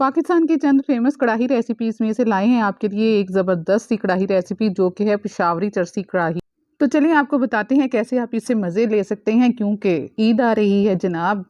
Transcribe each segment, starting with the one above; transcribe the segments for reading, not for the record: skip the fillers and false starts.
पाकिस्तान की चंद फेमस कढ़ाई रेसिपीज में से लाए हैं आपके लिए एक ज़बरदस्त सी कढ़ाई रेसिपी जो कि है पेशावरी चरसी कढ़ाई। तो चलिए आपको बताते हैं कैसे आप इससे मज़े ले सकते हैं, क्योंकि ईद आ रही है जनाब।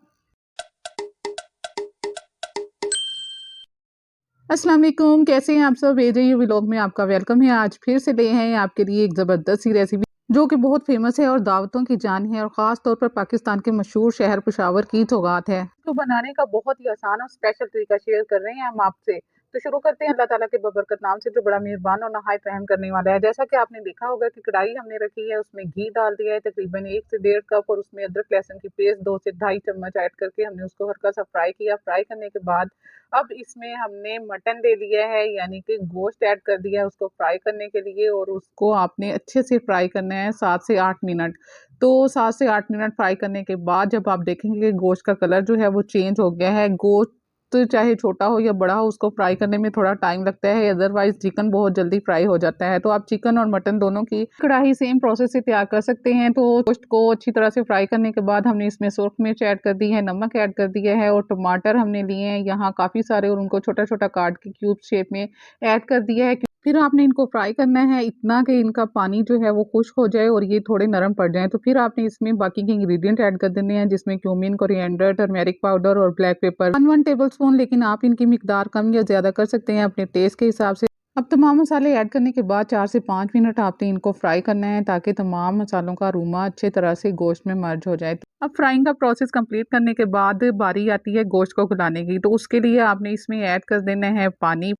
अस्सलाम वालेकुम, कैसे हैं आप सब। AJU व्लॉग में आपका वेलकम है। आज फिर से ले हैं आपके लिए एक ज़बरदस्त सी रेसिपी जो कि बहुत फेमस है और दावतों की जान है, और ख़ास तौर पर पाकिस्तान के मशहूर शहर पेशावर की सौगात है। तो बनाने का बहुत ही आसान और स्पेशल तरीका शेयर कर रहे हैं हम आपसे। तो शुरू करते हैं अल्लाह ताला के बबरकत नाम से जो बड़ा मेहरबान और नहायत रहम करने वाला है। जैसा कि आपने देखा होगा कि कढ़ाई हमने रखी है, उसमें घी डाल दिया है तकरीबन 1 से 1.5 कप, और उसमें अदरक लहसुन की पेस्ट 2 से ढाई चम्मच ऐड करके हमने उसको हल्का सा फ्राई किया। फ्राई करने के बाद अब इसमें हमने मटन ले लिया है, यानी कि गोश्त ऐड कर दिया है उसको फ्राई करने के लिए, और उसको आपने अच्छे से फ्राई करना है 7 से 8 मिनट। तो 7 से 8 मिनट फ्राई करने के बाद जब आप देखेंगे कि गोश्त का कलर जो है वो चेंज हो गया है, गोश्त तो चाहे छोटा हो या बड़ा हो उसको फ्राई करने में थोड़ा टाइम लगता है, अदरवाइज चिकन बहुत जल्दी फ्राई हो जाता है। तो आप चिकन और मटन दोनों की कढ़ाई सेम प्रोसेस से तैयार कर सकते हैं। तो गोश्त को अच्छी तरह से फ्राई करने के बाद हमने इसमें सुर्ख मिर्च ऐड कर दी है, नमक ऐड कर दिया है, और टमाटर हमने लिए हैं यहाँ काफ़ी सारे, और उनको छोटा छोटा काट के क्यूब शेप में ऐड कर दिया है। फिर आपने इनको फ्राई करना है इतना कि इनका पानी जो है वो खुश्क हो जाए और ये थोड़े नरम पड़ जाएं। तो फिर आपने इसमें बाकी के इंग्रेडिएंट ऐड कर देने हैं, जिसमें क्यूमिन, कोरिएंडर, टर्मेरिक पाउडर और ब्लैक पेपर 1 टेबल स्पून, लेकिन आप इनकी मिकदार कम या ज़्यादा कर सकते हैं अपने टेस्ट के हिसाब से। अब तमाम मसाले ऐड करने के बाद 4 से 5 मिनट आपने इनको फ्राई करना है ताकि तमाम मसालों का अरोमा अच्छे तरह से गोश्त में मर्ज हो जाए। अब फ्राइंग का प्रोसेस कंप्लीट करने के बाद बारी आती है गोश्त को गलाने की। तो उसके लिए आपने इसमें ऐड कर देना है पानी,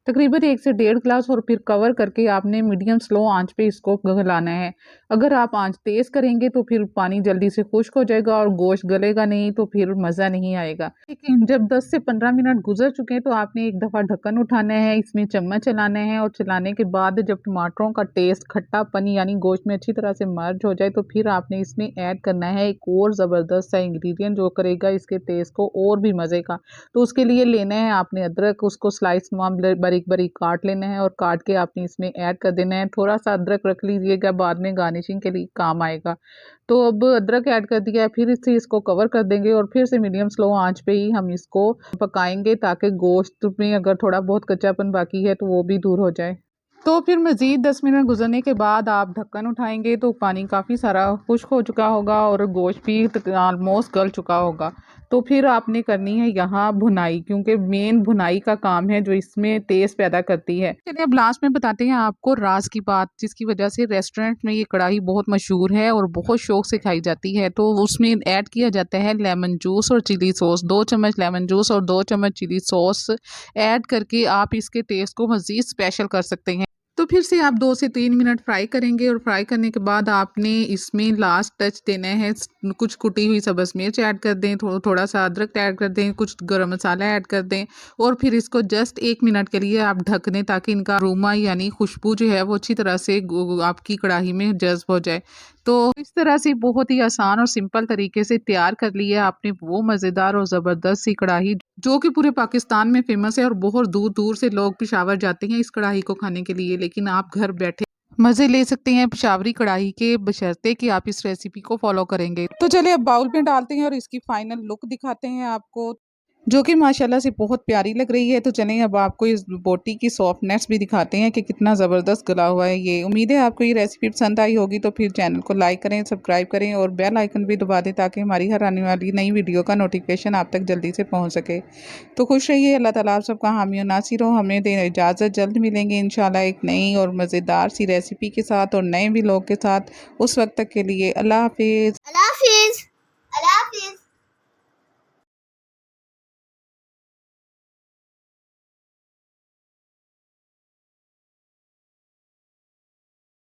तकरीबन 1 से 1.5 गिलास, और फिर कवर करके आपने मीडियम स्लो आंच पे इसको गलाना है। अगर आप आंच तेज़ करेंगे तो फिर पानी जल्दी से खुश्क हो जाएगा और गोश्त गलेगा नहीं, तो फिर मज़ा नहीं आएगा। लेकिन जब 10 से 15 मिनट गुजर चुके हैं तो आपने एक दफ़ा ढक्कन उठाना है, इसमें चम्मच चलाना है, और चलाने के बाद जब टमाटरों का टेस्ट खट्टापन यानी गोश्त में अच्छी तरह से मर्ज हो जाए तो फिर आपने इसमें ऐड करना है एक और ज़बरदस्त सा इंग्रेडिएंट जो करेगा इसके टेस्ट को और भी मज़े का। तो उसके लिए लेना है आपने अदरक, उसको स्लाइस बारीक बारीक काट लेना है, और काट के आपने इसमें ऐड कर देना है। थोड़ा सा अदरक रख लीजिएगा, बाद में गार्निशिंग के लिए काम आएगा। तो अब अदरक ऐड कर दिया है, फिर इससे इसको कवर कर देंगे और फिर से मीडियम स्लो आंच पे ही हम इसको पकाएंगे ताकि गोश्त में अगर थोड़ा बहुत कच्चापन बाकी है तो वो भी दूर हो जाए। तो फिर मज़ीद 10 मिनट गुजरने के बाद आप ढक्कन उठाएंगे तो पानी काफ़ी सारा खुश्क हो चुका होगा और गोश्त भी ऑलमोस्ट गल चुका होगा। तो फिर आपने करनी है यहाँ भुनाई, क्योंकि मेन भुनाई का काम है जो इसमें टेस्ट पैदा करती है। चलिए अब लास्ट में बताते हैं आपको राज की बात, जिसकी वजह से रेस्टोरेंट में ये कढ़ाई बहुत मशहूर है और बहुत शौक से खाई जाती है। तो उसमें ऐड किया जाता है लेमन जूस और चिली सॉस। 2 चम्मच लेमन जूस और 2 चम्मच चिली सॉस ऐड करके आप इसके टेस्ट को मज़ीद स्पेशल कर सकते हैं। तो फिर से आप 2 से 3 मिनट फ्राई करेंगे, और फ्राई करने के बाद आपने इसमें लास्ट टच देना है, कुछ कुटी हुई सब्ज़ मिर्च ऐड कर दें, थोड़ा सा अदरक ऐड कर दें, कुछ गरम मसाला ऐड कर दें, और फिर इसको जस्ट 1 मिनट के लिए आप ढक दें ताकि इनका अरोमा यानी खुशबू जो है वो अच्छी तरह से आपकी कढ़ाई में जज्ब हो जाए। तो इस तरह से बहुत ही आसान और सिंपल तरीके से तैयार कर लिया आपने वो मज़ेदार और ज़बरदस्त सी कढ़ाई जो कि पूरे पाकिस्तान में फेमस है, और बहुत दूर दूर से लोग पेशावर जाते हैं इस कढ़ाई को खाने के लिए। लेकिन आप घर बैठे मज़े ले सकते हैं पेशावरी कढ़ाई के, बशर्ते कि आप इस रेसिपी को फॉलो करेंगे। तो चलिए अब बाउल में डालते हैं और इसकी फाइनल लुक दिखाते हैं आपको, जो कि माशाल्लाह से बहुत प्यारी लग रही है। तो चलें अब आपको इस बोटी की सॉफ्टनेस भी दिखाते हैं कि कितना ज़बरदस्त गला हुआ है ये। उम्मीद है आपको ये रेसिपी पसंद आई होगी, तो फिर चैनल को लाइक करें, सब्सक्राइब करें और बेल आइकन भी दबा दें ताकि हमारी हर आने वाली नई वीडियो का नोटिफिकेशन आप तक जल्दी से पहुँच सके। तो खुश रहिए, अल्लाह ताला आप सबका हामी और नासिर हो। हमें दें इजाज़त, जल्द मिलेंगे इंशाल्लाह एक नई और मज़ेदार सी रेसिपी के साथ और नए व्लॉग के साथ। उस वक्त तक के लिए अल्लाह हाफिज़।